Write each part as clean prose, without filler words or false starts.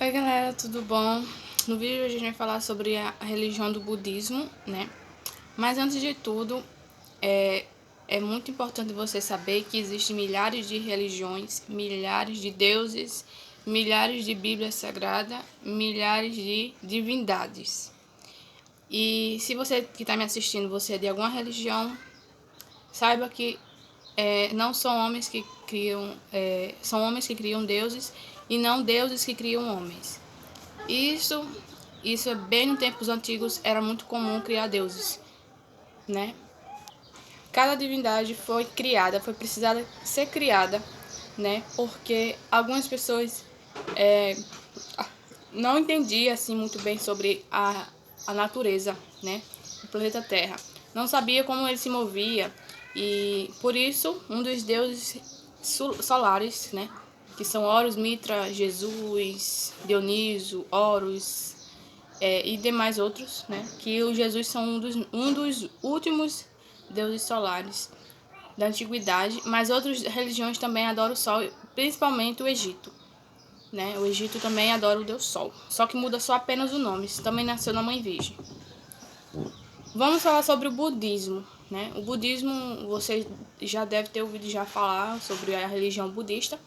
Oi galera, tudo bom? No vídeo a gente vai falar sobre a religião do budismo, né? Mas antes de tudo, é muito importante você saber que existem milhares de religiões, milhares de deuses, milhares de Bíblia Sagrada, milhares de divindades. E se você que está me assistindo, você é de alguma religião, saiba que não são homens que criam, são homens que criam deuses e não deuses que criam homens. Isso, isso é bem no tempos antigos, era muito comum criar deuses, né? Cada divindade foi criada, foi precisada ser criada, né? Porque algumas pessoas não entendiam assim muito bem sobre a natureza, né? Do planeta Terra. Não sabia como ele se movia e por isso um dos deuses solares, né? Que são Horus, Mitra, Jesus, Dioniso, Horus, e demais outros, né? Que o Jesus são um dos últimos deuses solares da antiguidade, mas outras religiões também adoram o sol, principalmente o Egito, né? O Egito também adora o deus Sol, só que muda só apenas o nome. Isso também nasceu na Mãe Virgem. Vamos falar sobre o budismo, né? O budismo, você já deve ter ouvido já falar sobre a religião budista.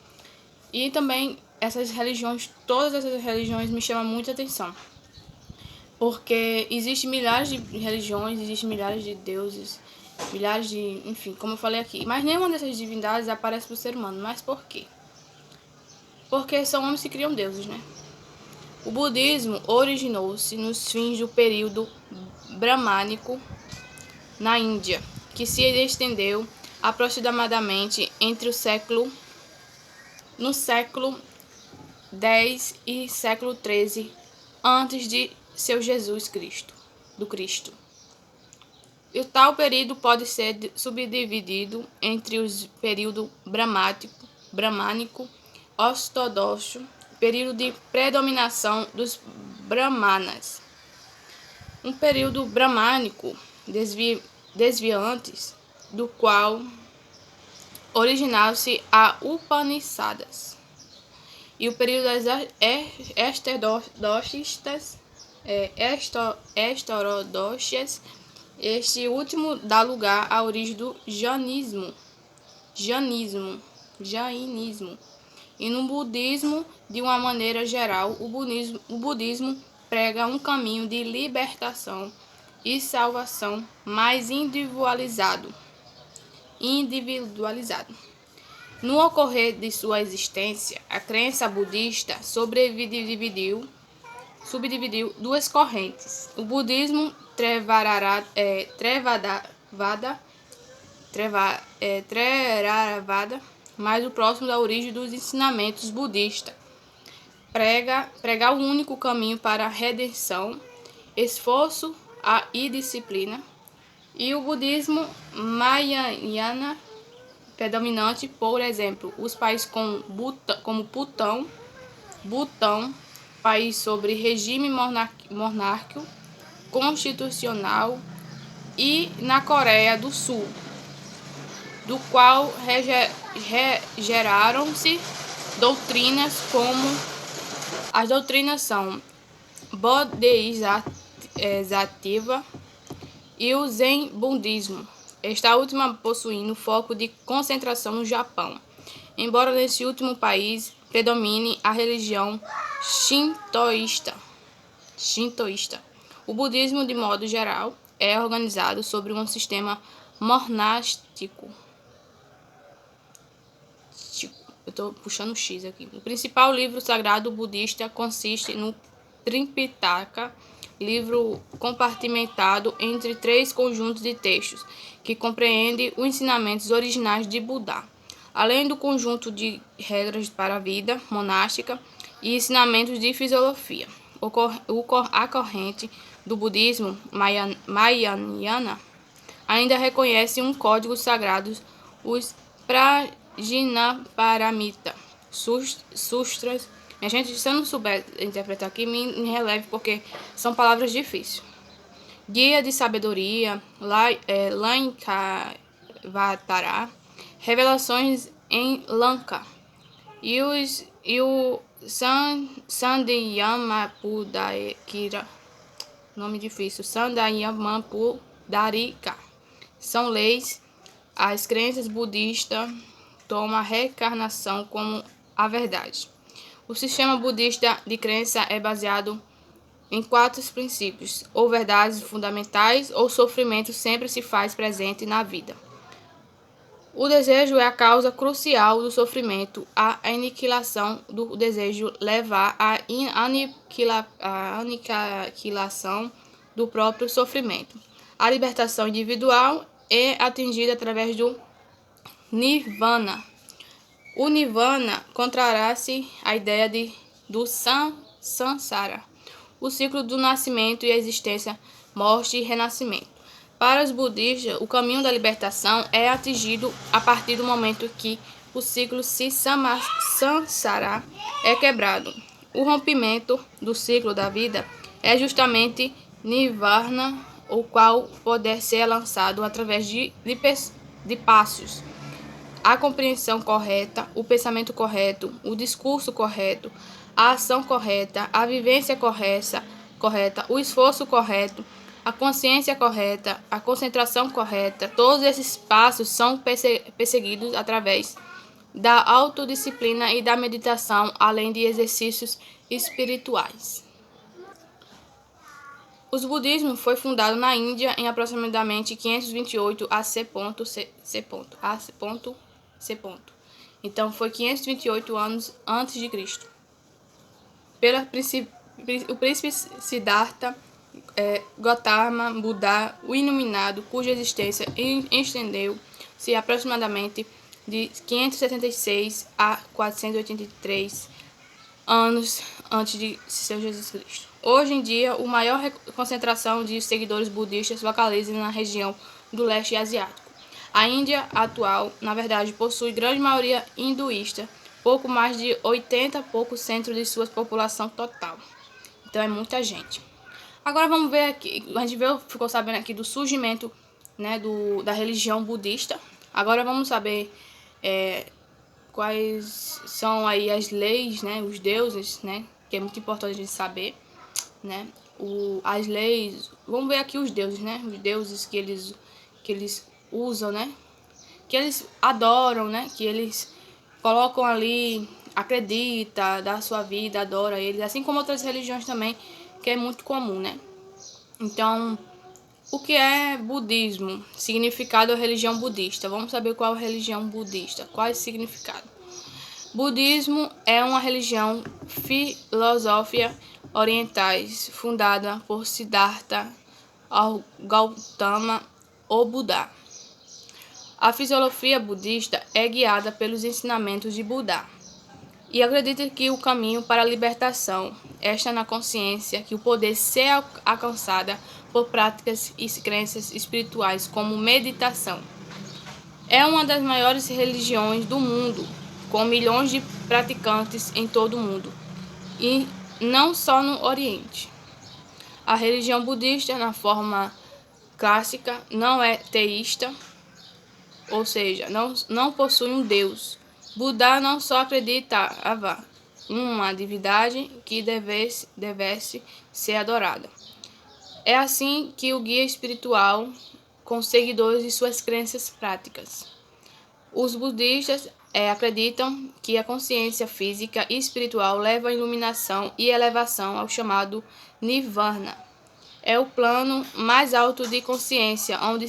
E também essas religiões, todas essas religiões me chamam muita atenção. Porque existem milhares de religiões, existem milhares de deuses, milhares de, enfim, como eu falei aqui. Mas nenhuma dessas divindades aparece para o ser humano. Mas por quê? Porque são homens que criam deuses, né? O budismo originou-se nos fins do período bramânico na Índia, que se estendeu aproximadamente entre no século X e século XIII antes de seu Jesus Cristo, do Cristo. E o tal período pode ser subdividido entre os período bramânico, ortodoxo, período de predominação dos brahmanas. Um período bramânico desviantes, do qual originaram-se a Upanishadas. E o período das heterodoxas, este último dá lugar à origem do jainismo. E no budismo, de uma maneira geral, o budismo prega um caminho de libertação e salvação mais individualizado. No ocorrer de sua existência, a crença budista subdividiu duas correntes: o budismo Theravada, mais o próximo da origem dos ensinamentos budistas, pregar o único caminho para a redenção, esforço e disciplina, e o budismo Mahayana, predominante, por exemplo, os países como Butão, país sobre regime monárquico constitucional, e na Coreia do Sul, do qual geraram-se doutrinas como as doutrinas são Bodhisattva e o Zen budismo, esta última possuindo foco de concentração no Japão, embora nesse último país predomine a religião shintoísta. O budismo, de modo geral, é organizado sobre um sistema monástico. Eu estou puxando X aqui. O principal livro sagrado budista consiste no Tripitaka, livro compartimentado entre 3 conjuntos de textos, que compreende os ensinamentos originais de Buda, além do conjunto de regras para a vida monástica e ensinamentos de filosofia. A corrente do budismo Mahayana ainda reconhece um código sagrado, os Prajnaparamita Sutras. Minha gente, se eu não souber interpretar aqui, me releve, porque são palavras difíceis. Guia de sabedoria, Lankavatara, revelações em Lanka, e o Sandayamapudakira, nome difícil, Sandayamapudarika, são leis. As crenças budistas tomam a reencarnação como a verdade. O sistema budista de crença é baseado em 4 princípios, ou verdades fundamentais, ou sofrimento sempre se faz presente na vida. O desejo é a causa crucial do sofrimento. A aniquilação do desejo leva à aniquilação do próprio sofrimento. A libertação individual é atingida através do Nirvana. O Nirvana contrará-se à ideia do Samsara, o ciclo do nascimento e existência, morte e renascimento. Para os budistas, o caminho da libertação é atingido a partir do momento que o ciclo Samsara é quebrado. O rompimento do ciclo da vida é justamente Nirvana, o qual pode ser alcançado através de passos. A compreensão correta, o pensamento correto, o discurso correto, a ação correta, a vivência correta, o esforço correto, a consciência correta, a concentração correta, todos esses passos são perseguidos através da autodisciplina e da meditação, além de exercícios espirituais. O budismo foi fundado na Índia em aproximadamente 528 AC. Então foi 528 anos antes de Cristo. O príncipe Siddhartha Gautama Buda, o iluminado, cuja existência estendeu-se aproximadamente de 576 a 483 anos antes de seu Jesus Cristo. Hoje em dia, a maior concentração de seguidores budistas localiza na região do leste asiático. A Índia atual, na verdade, possui grande maioria hinduísta, pouco mais de 80% de sua população total. Então é muita gente. Agora vamos ver aqui, a gente ficou sabendo aqui do surgimento, né, da religião budista. Agora vamos saber quais são aí as leis, né, os deuses, né, que é muito importante a gente saber, né, as leis. Vamos ver aqui os deuses, né, os deuses que eles usam, né, que eles adoram, né, que eles colocam ali, acredita, dá a sua vida, adora eles, assim como outras religiões também, que é muito comum, né. Então, o que é budismo? Significado da religião budista. Vamos saber qual é a religião budista, qual é o significado. Budismo é uma religião filosófica orientais fundada por Siddhartha Gautama, ou Buda. A filosofia budista é guiada pelos ensinamentos de Buda e acredita que o caminho para a libertação está na consciência que o poder ser alcançada por práticas e crenças espirituais como meditação. É uma das maiores religiões do mundo, com milhões de praticantes em todo o mundo, e não só no Oriente. A religião budista, na forma clássica, não é teísta, ou seja, não possui um Deus. Buda não só acreditava uma divindade que devesse ser adorada. É assim que o guia espiritual com seguidores de suas crenças práticas. Os budistas acreditam que a consciência física e espiritual leva à iluminação e elevação ao chamado Nirvana. É o plano mais alto de consciência, onde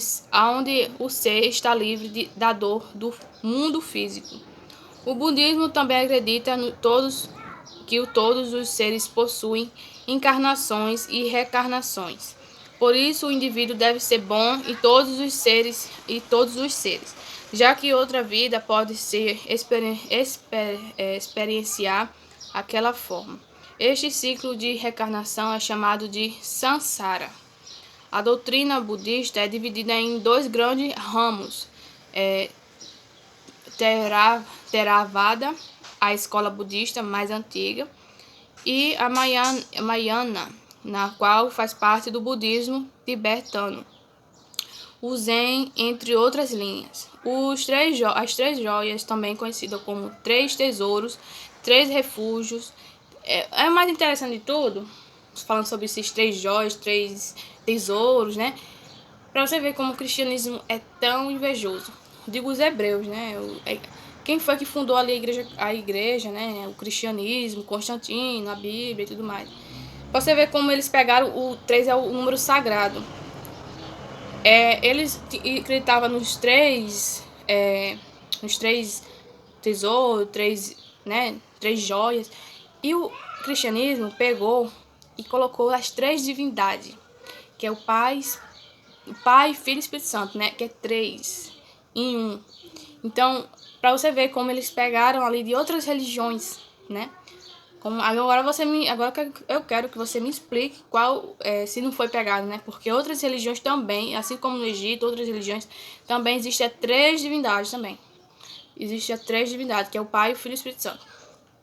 o ser está livre da dor do mundo físico. O budismo também acredita que todos os seres possuem encarnações e reencarnações. Por isso, o indivíduo deve ser bom em todos os seres, já que outra vida pode ser experienciar aquela forma. Este ciclo de reencarnação é chamado de samsara. A doutrina budista é dividida em 2 grandes ramos: Theravada, a escola budista mais antiga, e a Mahayana, na qual faz parte do budismo tibetano, o Zen, entre outras linhas. As 3 joias, também conhecidas como 3 tesouros, 3 refúgios, É o mais interessante de tudo, falando sobre esses 3 joias, 3 tesouros, né? Pra você ver como o cristianismo é tão invejoso. Digo os hebreus, né? Quem foi que fundou ali a igreja, né? O cristianismo, Constantino, a Bíblia e tudo mais. Pra você ver como eles pegaram o 3 é o número sagrado. Eles acreditavam nos três tesouros, né? 3 joias. E o cristianismo pegou e colocou as 3 divindades, que é o Pai, Filho e Espírito Santo, né? Que é 3 em 1. Então, para você ver como eles pegaram ali de outras religiões, né? Agora eu quero que você me explique qual, se não foi pegado, né? Porque outras religiões também, assim como no Egito, outras religiões também existem 3 divindades também. Existem 3 divindades, que é o Pai, o Filho e o Espírito Santo.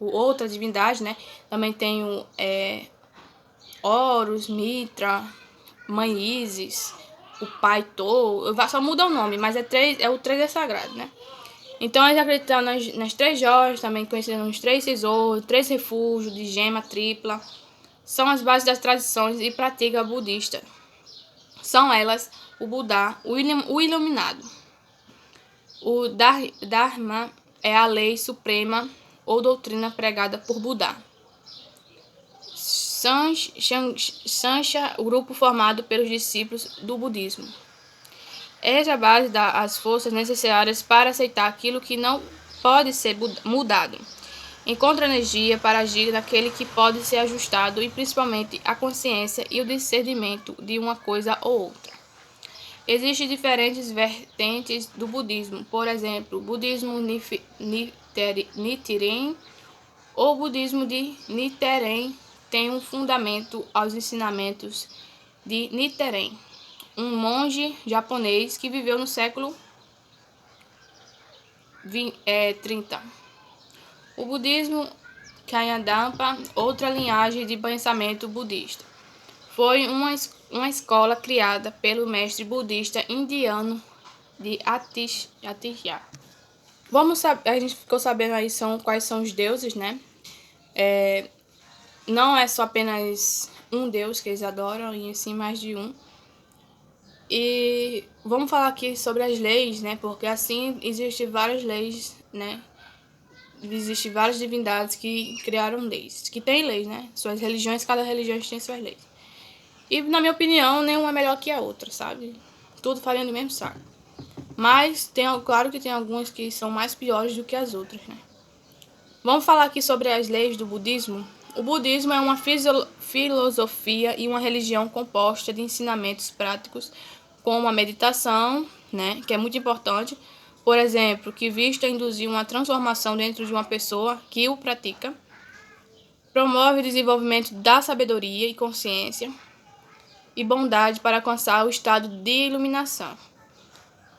Outra divindade, né? Também tem o Horus, Mitra, Mãe Isis, o Pai Tô, só muda o nome, mas o 3 é sagrado, né? Então eles acreditam nas 3 joias, também conhecidas nos 3 tesouros, 3 refúgios de gema tripla. São as bases das tradições e prática budista. São elas o Buda, o Iluminado. O Dharma é a lei suprema ou doutrina pregada por Buda. Sancha, o grupo formado pelos discípulos do budismo. Esta base dá as forças necessárias para aceitar aquilo que não pode ser mudado. Encontra energia para agir naquele que pode ser ajustado e principalmente a consciência e o discernimento de uma coisa ou outra. Existem diferentes vertentes do budismo, por exemplo, o budismo Nichiren ou budismo de Nichiren tem um fundamento aos ensinamentos de Nichiren, um monge japonês que viveu no século 30. O budismo Kayadampa, outra linhagem de pensamento budista, foi uma escola criada pelo mestre budista indiano de Atisha. A gente ficou sabendo aí quais são os deuses, né? Não é só apenas um deus que eles adoram, e sim mais de um. E vamos falar aqui sobre as leis, né? Porque assim existem várias leis, né? Existem várias divindades que criaram leis, que tem leis, né? Suas religiões, cada religião tem suas leis. E na minha opinião, nenhuma é melhor que a outra, sabe? Tudo farinha do mesmo saco. Mas claro que tem algumas que são mais piores do que as outras, né? Vamos falar aqui sobre as leis do budismo. O budismo é uma filosofia e uma religião composta de ensinamentos práticos, como a meditação, né, que é muito importante, por exemplo, que visa induzir uma transformação dentro de uma pessoa que o pratica, promove o desenvolvimento da sabedoria e consciência e bondade para alcançar o estado de iluminação.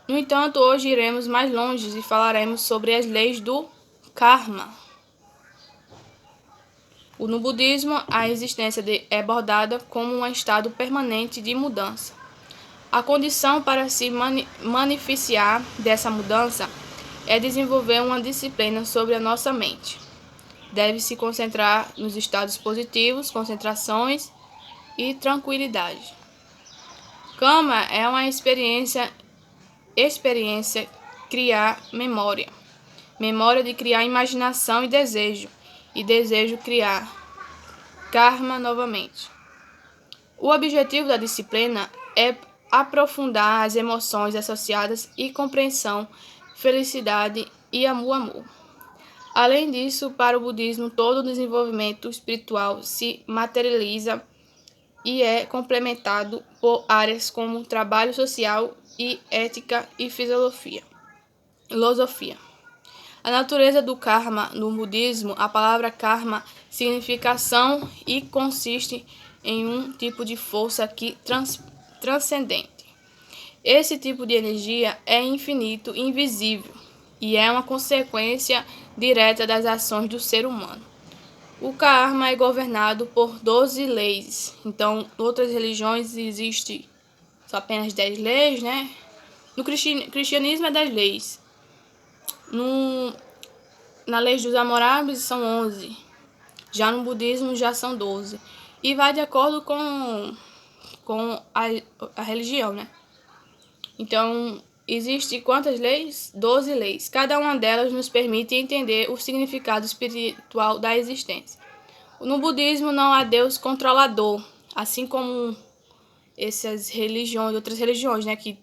No entanto, hoje iremos mais longe e falaremos sobre as leis do karma. No budismo, a existência é abordada como um estado permanente de mudança. A condição para se beneficiar dessa mudança é desenvolver uma disciplina sobre a nossa mente. Deve-se concentrar nos estados positivos, concentrações e tranquilidade. Karma é uma experiência criar memória. Memória de criar imaginação e desejo criar karma novamente. O objetivo da disciplina é aprofundar as emoções associadas e compreensão, felicidade e amor. Além disso, para o budismo, todo o desenvolvimento espiritual se materializa e é complementado por áreas como trabalho social e ética e filosofia. A natureza do karma no budismo, a palavra karma significa ação e consiste em um tipo de força que transcendente. Esse tipo de energia é infinito e invisível e é uma consequência direta das ações do ser humano. O karma é governado por 12 leis. Então, em outras religiões existem só apenas 10 leis, né? No cristianismo é 10 leis. Na lei dos Hammurabi são 11. Já no budismo já são 12. E vai de acordo com a religião, né? Então, existe quantas leis? 12 leis. Cada uma delas nos permite entender o significado espiritual da existência. No budismo não há Deus controlador, assim como essas religiões, outras religiões, né, que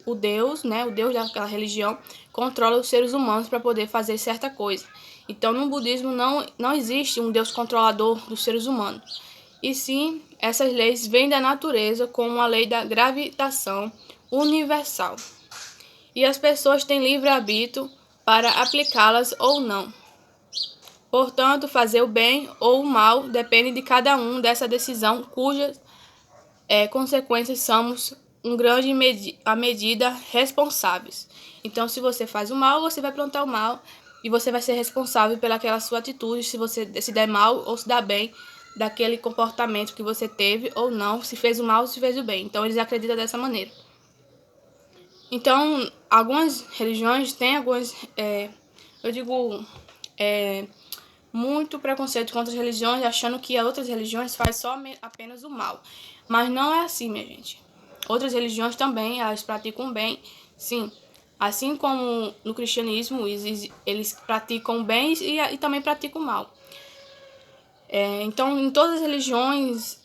o Deus, né, o Deus daquela religião controla os seres humanos para poder fazer certa coisa. Então, no budismo não existe um Deus controlador dos seres humanos. E sim, essas leis vêm da natureza, como a lei da gravitação universal. E as pessoas têm livre-arbítrio para aplicá-las ou não. Portanto, fazer o bem ou o mal depende de cada um dessa decisão, cujas consequências somos em grande medida responsáveis. Então, se você faz o mal, você vai plantar o mal e você vai ser responsável pelaquela sua atitude, se você se der mal ou se dá bem daquele comportamento que você teve ou não, se fez o mal ou se fez o bem. Então, eles acreditam dessa maneira. Então, algumas religiões têm muito preconceito contra as religiões, achando que as outras religiões fazem apenas o mal. Mas não é assim, minha gente. Outras religiões também, elas praticam o bem, sim. Assim como no cristianismo, eles praticam o bem e também praticam o mal. Então, em todas as religiões,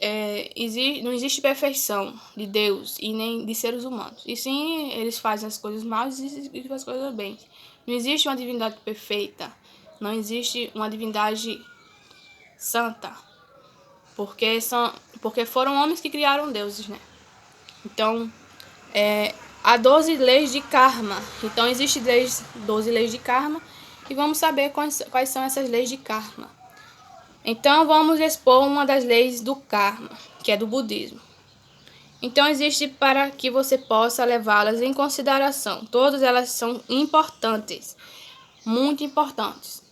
não existe perfeição de Deus e nem de seres humanos. E sim, eles fazem as coisas mal e fazem as coisas bem. Não existe uma divindade perfeita. Não existe uma divindade santa. Porque foram homens que criaram deuses, né? Então, há 12 leis de karma. Então, existem 12 leis de karma. E vamos saber quais são essas leis de karma. Então, vamos expor uma das leis do karma, que é do budismo. Então, existe para que você possa levá-las em consideração. Todas elas são importantes, muito importantes.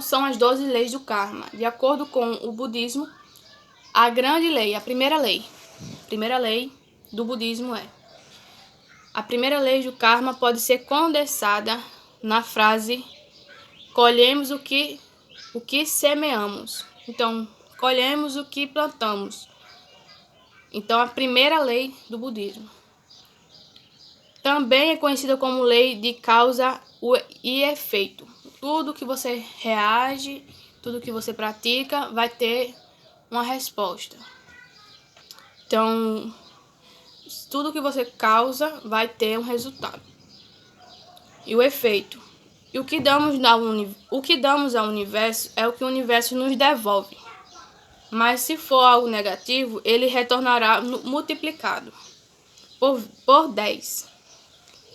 São as 12 leis do karma. De acordo com o budismo, a grande lei, a primeira lei do budismo a primeira lei do karma pode ser condensada na frase: colhemos o que semeamos. Então, colhemos o que plantamos. Então, a primeira lei do budismo. Também é conhecida como lei de causa e efeito. Tudo que você reage, tudo que você pratica, vai ter uma resposta. Então, tudo que você causa vai ter um resultado. E o efeito. E o que damos ao universo é o que o universo nos devolve. Mas se for algo negativo, ele retornará multiplicado por 10.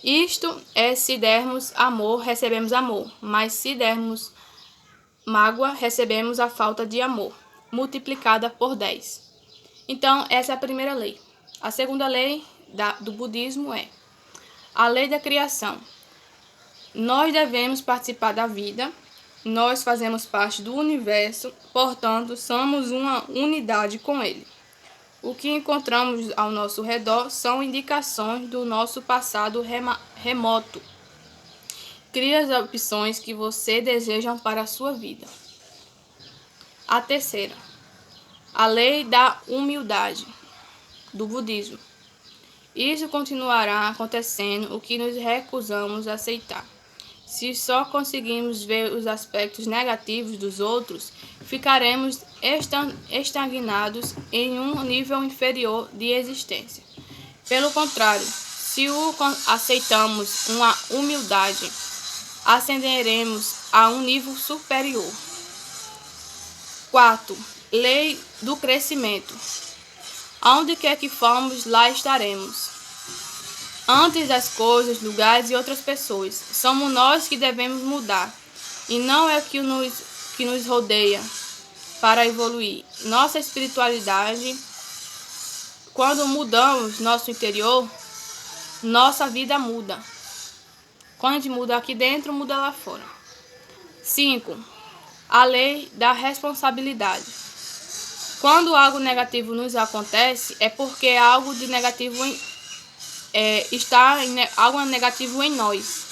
Isto é, se dermos amor, recebemos amor. Mas se dermos mágoa, recebemos a falta de amor, multiplicada por 10. Então, essa é a primeira lei. A segunda lei do budismo é a lei da criação. Nós devemos participar da vida, nós fazemos parte do universo, portanto, somos uma unidade com ele. O que encontramos ao nosso redor são indicações do nosso passado remoto. Crie as opções que você deseja para a sua vida. A terceira, a lei da humildade do budismo. Isso continuará acontecendo o que nos recusamos a aceitar. Se só conseguimos ver os aspectos negativos dos outros, ficaremos estagnados em um nível inferior de existência. Pelo contrário, se aceitamos uma humildade, ascenderemos a um nível superior. 4. Lei do crescimento. Aonde quer que formos, lá estaremos. Antes das coisas, lugares e outras pessoas, somos nós que devemos mudar, e não é o que nos rodeia para evoluir. Nossa espiritualidade, quando mudamos nosso interior, nossa vida muda. Quando a gente muda aqui dentro, muda lá fora. 5. A lei da responsabilidade. Quando algo negativo nos acontece, é porque algo de negativo algo negativo em nós.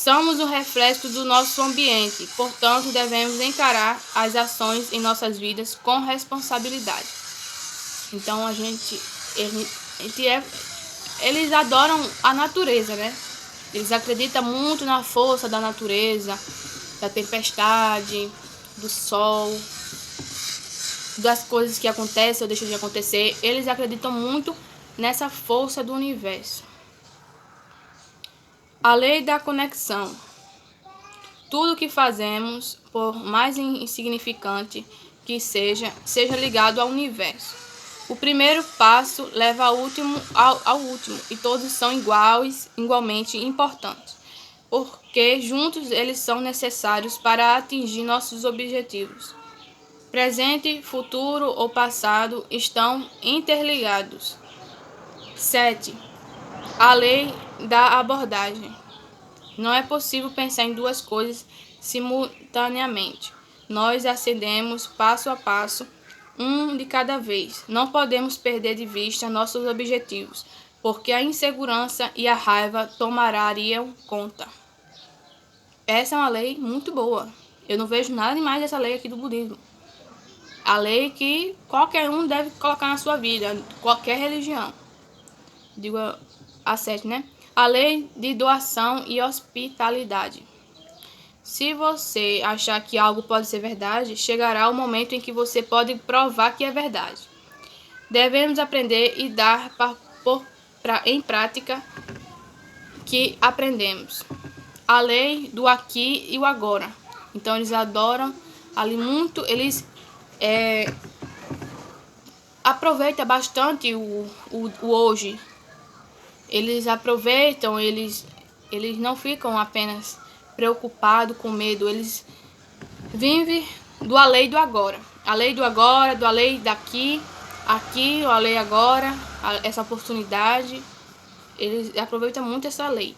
Somos um reflexo do nosso ambiente, portanto, devemos encarar as ações em nossas vidas com responsabilidade. Então, eles adoram a natureza, né? Eles acreditam muito na força da natureza, da tempestade, do sol, das coisas que acontecem ou deixam de acontecer. Eles acreditam muito nessa força do universo. A lei da conexão. Tudo que fazemos, por mais insignificante que seja ligado ao universo. O primeiro passo leva ao último, e todos são igualmente importantes, porque juntos eles são necessários para atingir nossos objetivos. Presente, futuro ou passado estão interligados. 7. A lei da abordagem. Não é possível pensar em duas coisas simultaneamente. Nós ascendemos passo a passo, um de cada vez. Não podemos perder de vista nossos objetivos, porque a insegurança e a raiva tomariam conta. Essa é uma lei muito boa. Eu não vejo nada demais dessa lei aqui do budismo. A lei que qualquer um deve colocar na sua vida, qualquer religião. Digo a 7, né? A lei de doação e hospitalidade. Se você achar que algo pode ser verdade, chegará o momento em que você pode provar que é verdade. Devemos aprender e dar em prática que aprendemos. A lei do aqui e o agora. Então eles adoram ali muito, eles aproveitam bastante o hoje. Eles aproveitam, eles não ficam apenas preocupados com medo, eles vivem a lei do agora. A lei do agora, a lei daqui, aqui, a lei agora, essa oportunidade. Eles aproveitam muito essa lei.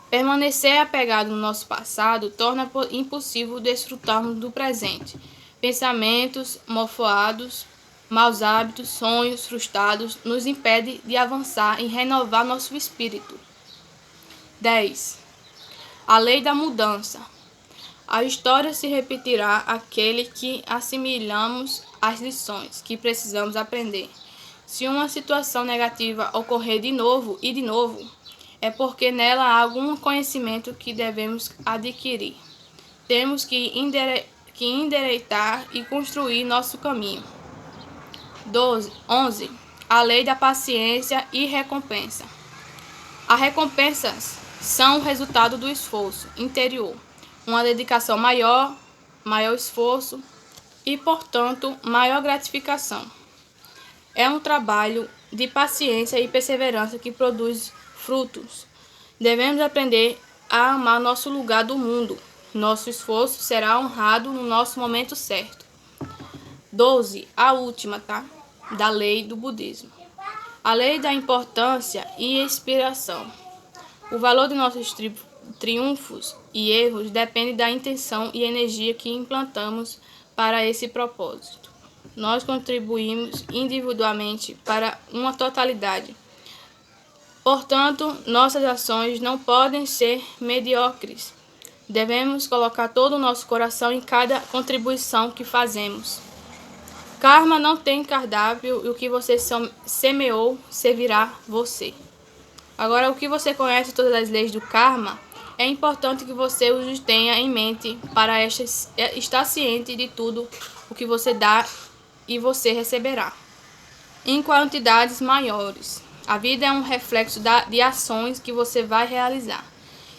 Permanecer apegado no nosso passado torna impossível desfrutarmos do presente. Pensamentos mofoados, maus hábitos, sonhos frustrados nos impedem de avançar e renovar nosso espírito. 10. A lei da mudança. A história se repetirá àquele que assimilamos as lições que precisamos aprender. Se uma situação negativa ocorrer de novo e de novo, é porque nela há algum conhecimento que devemos adquirir. Temos que endireitar e construir nosso caminho. 11. A lei da paciência e recompensa. As recompensas são o resultado do esforço interior, uma dedicação maior esforço e, portanto, maior gratificação. É um trabalho de paciência e perseverança que produz frutos. Devemos aprender a amar nosso lugar do mundo. Nosso esforço será honrado no nosso momento certo. 12. A última, da lei do budismo. A lei da importância e inspiração. O valor de nossos triunfos e erros depende da intenção e energia que implantamos para esse propósito. Nós contribuímos individualmente para uma totalidade. Portanto, nossas ações não podem ser mediocres. Devemos colocar todo o nosso coração em cada contribuição que fazemos. Karma não tem cardápio e o que você semeou servirá você. Agora, o que você conhece todas as leis do karma, é importante que você os tenha em mente para estar ciente de tudo o que você dá e você receberá. Em quantidades maiores. A vida é um reflexo de ações que você vai realizar.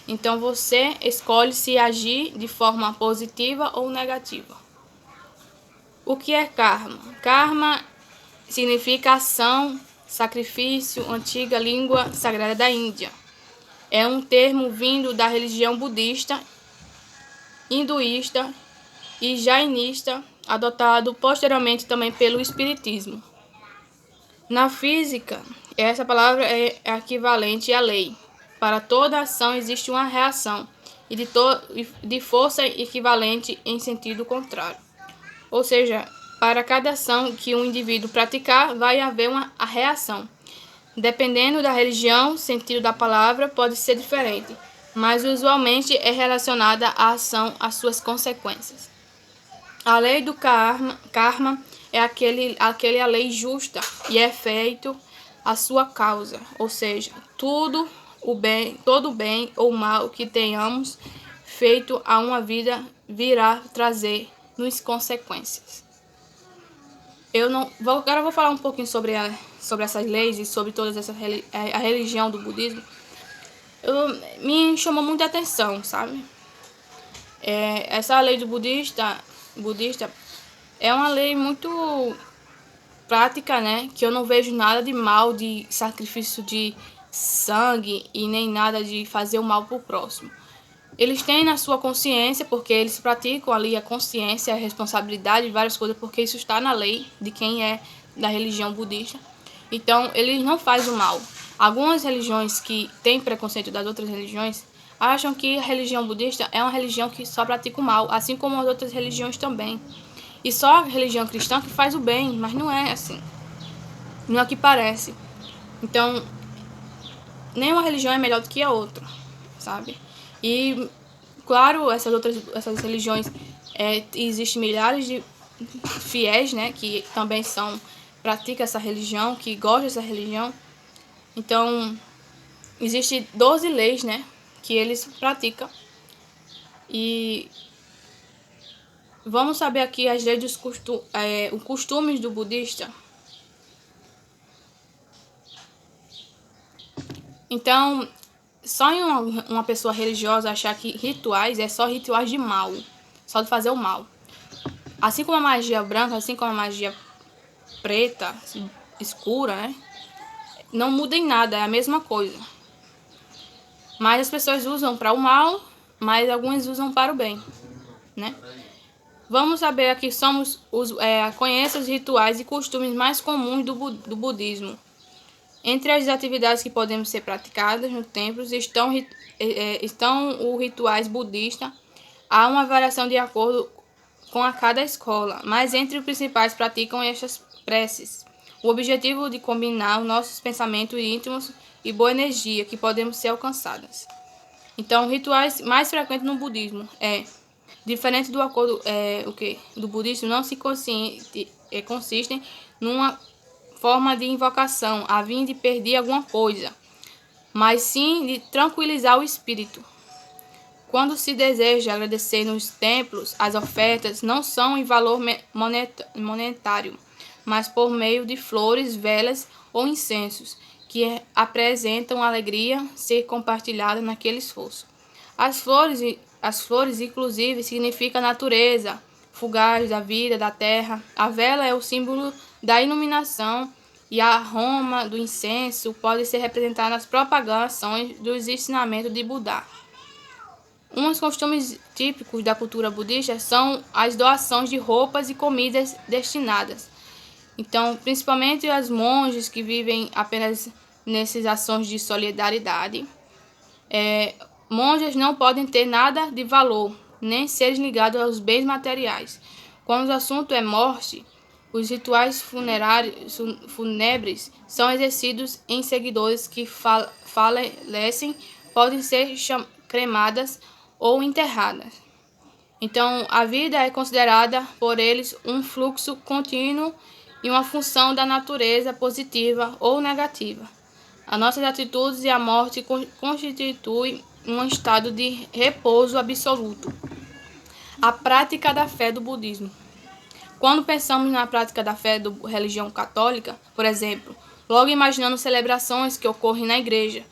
Então você escolhe se agir de forma positiva ou negativa. O que é karma? Karma significa ação, sacrifício, antiga língua sagrada da Índia. É um termo vindo da religião budista, hinduísta e jainista, adotado posteriormente também pelo espiritismo. Na física, essa palavra é equivalente à lei. Para toda ação existe uma reação e de força equivalente em sentido contrário. Ou seja, para cada ação que um indivíduo praticar, vai haver a reação. Dependendo da religião, o sentido da palavra pode ser diferente. mas usualmente é relacionada à ação, às suas consequências. A lei do karma é aquela lei justa e é feito a sua causa, ou seja, todo o bem ou mal que tenhamos feito a uma vida virá trazer-nos consequências. Agora eu vou falar um pouquinho sobre essas leis e sobre todas a religião do budismo. Me chamou muita atenção, sabe? Essa lei do budista é uma lei muito prática, né? Que eu não vejo nada de mal, de sacrifício de sangue e nem nada de fazer o mal pro próximo. Eles têm na sua consciência, porque eles praticam ali a consciência, a responsabilidade, várias coisas, porque isso está na lei de quem é da religião budista. Então, eles não fazem o mal. Algumas religiões que têm preconceito das outras religiões acham que a religião budista é uma religião que só pratica o mal, assim como as outras religiões também. E só a religião cristã que faz o bem, mas não é assim. Não é o que parece. Então, nenhuma religião é melhor do que a outra, sabe? E, claro, essas religiões, existem milhares de fiéis, né, que também praticam essa religião, que gostam dessa religião. Então, existem 12 leis, né, que eles praticam. E vamos saber aqui as leis dos costumes do budista. Então, só em uma pessoa religiosa achar que rituais é só rituais de mal, só de fazer o mal. Assim como a magia branca, assim como a magia preta, escura, né? Não muda em nada, é a mesma coisa. Mas as pessoas usam para o mal, mas algumas usam para o bem, né? Vamos saber aqui, conheça os rituais e costumes mais comuns do budismo. Entre as atividades que podem ser praticadas no templo estão os rituais budistas. Há uma variação de acordo com cada escola, mas entre os principais praticam estas preces. O objetivo de combinar os nossos pensamentos íntimos e boa energia que podemos ser alcançadas. Então, rituais mais frequentes no budismo diferente do acordo do budismo, não se consistem numa forma de invocação, a fim de perder alguma coisa, mas sim de tranquilizar o espírito. Quando se deseja agradecer nos templos, as ofertas não são em valor monetário, mas por meio de flores, velas ou incensos, que apresentam alegria ser compartilhada naquele esforço. As flores, inclusive, significam a natureza fugaz da vida, da terra. A vela é o símbolo da iluminação e a aroma do incenso pode ser representada nas propagações dos ensinamentos de Buda. Uns costumes típicos da cultura budista são as doações de roupas e comidas destinadas. Então, principalmente as monges que vivem apenas nessas ações de solidariedade. Monjas não podem ter nada de valor, nem ser ligados aos bens materiais. Quando o assunto é morte, os rituais fúnebres são exercidos em seguidores que falecem, podem ser cremadas ou enterradas. Então, a vida é considerada por eles um fluxo contínuo e uma função da natureza positiva ou negativa. As nossas atitudes e a morte constituem um estado de repouso absoluto. A prática da fé do budismo. Quando pensamos na prática da fé da religião católica, por exemplo, logo imaginando celebrações que ocorrem na igreja,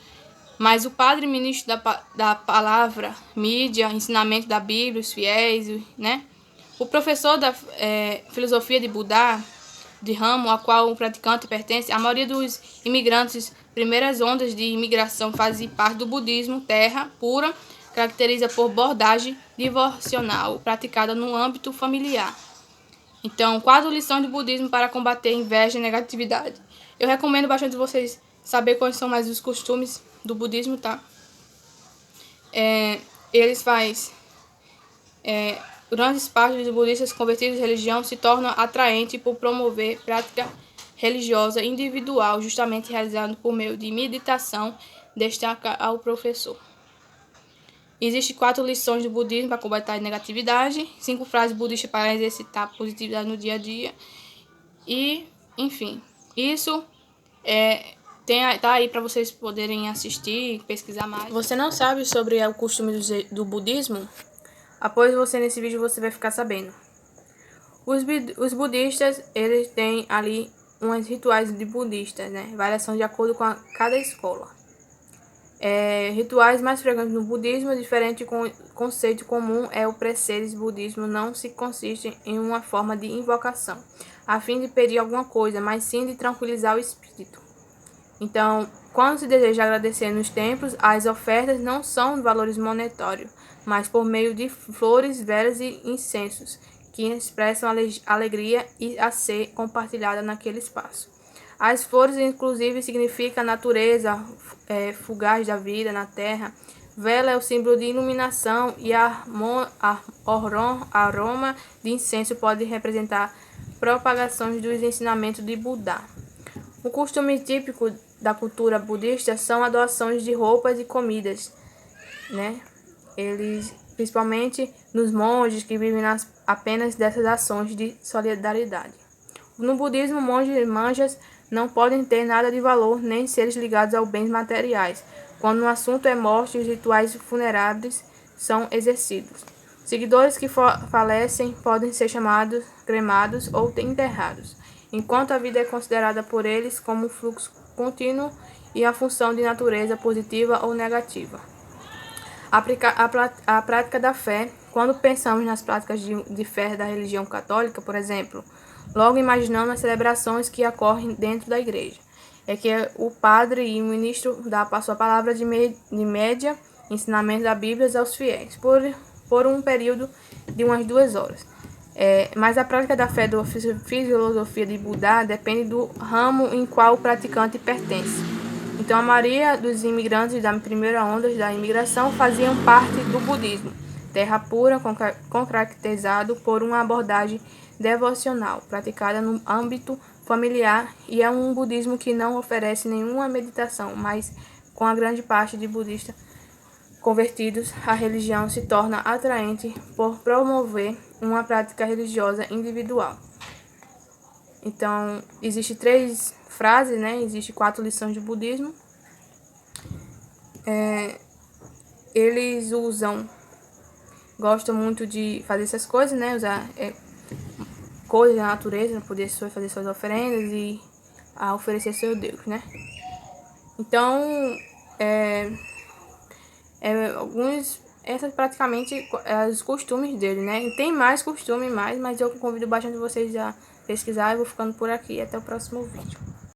mas o padre ministro da palavra, mídia, ensinamento da Bíblia, os fiéis, né? O professor da filosofia de Buda, de ramo a qual o praticante pertence, a maioria dos imigrantes, primeiras ondas de imigração fazem parte do budismo, terra pura, caracteriza por abordagem devocional praticada no âmbito familiar. Então, 4 lições do budismo para combater inveja e negatividade. Eu recomendo bastante vocês saber quais são mais os costumes do budismo, tá? Eles fazem grandes partes dos budistas convertidos à religião se tornam atraentes por promover prática religiosa individual, justamente realizada por meio de meditação, destaca ao professor. Existem 4 lições do budismo para combater a negatividade, 5 frases budistas para exercitar a positividade no dia a dia. E, enfim, isso tá aí para vocês poderem assistir, pesquisar mais. Você não sabe sobre o costume do budismo? Após você nesse vídeo você vai ficar sabendo. Os budistas, eles têm ali uns rituais de budistas, né? Variação de acordo com cada escola. Rituais mais frequentes no budismo, diferente com o conceito comum, o precedes budismo não se consiste em uma forma de invocação, a fim de pedir alguma coisa, mas sim de tranquilizar o espírito. Então, quando se deseja agradecer nos templos, as ofertas não são de valores monetários, mas por meio de flores, velas e incensos, que expressam alegria e a ser compartilhada naquele espaço. As flores, inclusive, significam a natureza fugaz da vida na terra. Vela é o símbolo de iluminação e aroma de incenso pode representar propagações dos ensinamentos de Buda. O costume típico da cultura budista são a doações de roupas e comidas, né? Eles, principalmente nos monges que vivem apenas dessas ações de solidariedade. No budismo, monges e manjas não podem ter nada de valor nem seres ligados aos bens materiais. Quando o assunto é morte, os rituais funerários são exercidos. Seguidores que falecem podem ser chamados, cremados ou enterrados, enquanto a vida é considerada por eles como um fluxo contínuo e a função de natureza positiva ou negativa. A prática da fé. Quando pensamos nas práticas de fé da religião católica, por exemplo, logo imaginamos as celebrações que ocorrem dentro da igreja. Que o padre e o ministro dá a sua palavra de média, ensinamento da Bíblia aos fiéis, por um período de umas 2 horas. Mas a prática da fé da filosofia de Buda depende do ramo em qual o praticante pertence. Então, a maioria dos imigrantes da primeira onda da imigração faziam parte do budismo, terra pura, concretizado por uma abordagem devocional, praticada no âmbito familiar, e é um budismo que não oferece nenhuma meditação, mas com a grande parte de budistas convertidos, a religião se torna atraente por promover uma prática religiosa individual. Então, existem 3 frases, né? Existem 4 lições de budismo. Eles gostam muito de fazer essas coisas, né? Usar coisas da natureza para poder fazer suas oferendas e oferecer seu Deus, né? Então, essas praticamente os costumes dele, né? E tem mais costume, mas eu convido bastante vocês a pesquisar. Eu vou ficando por aqui. Até o próximo vídeo.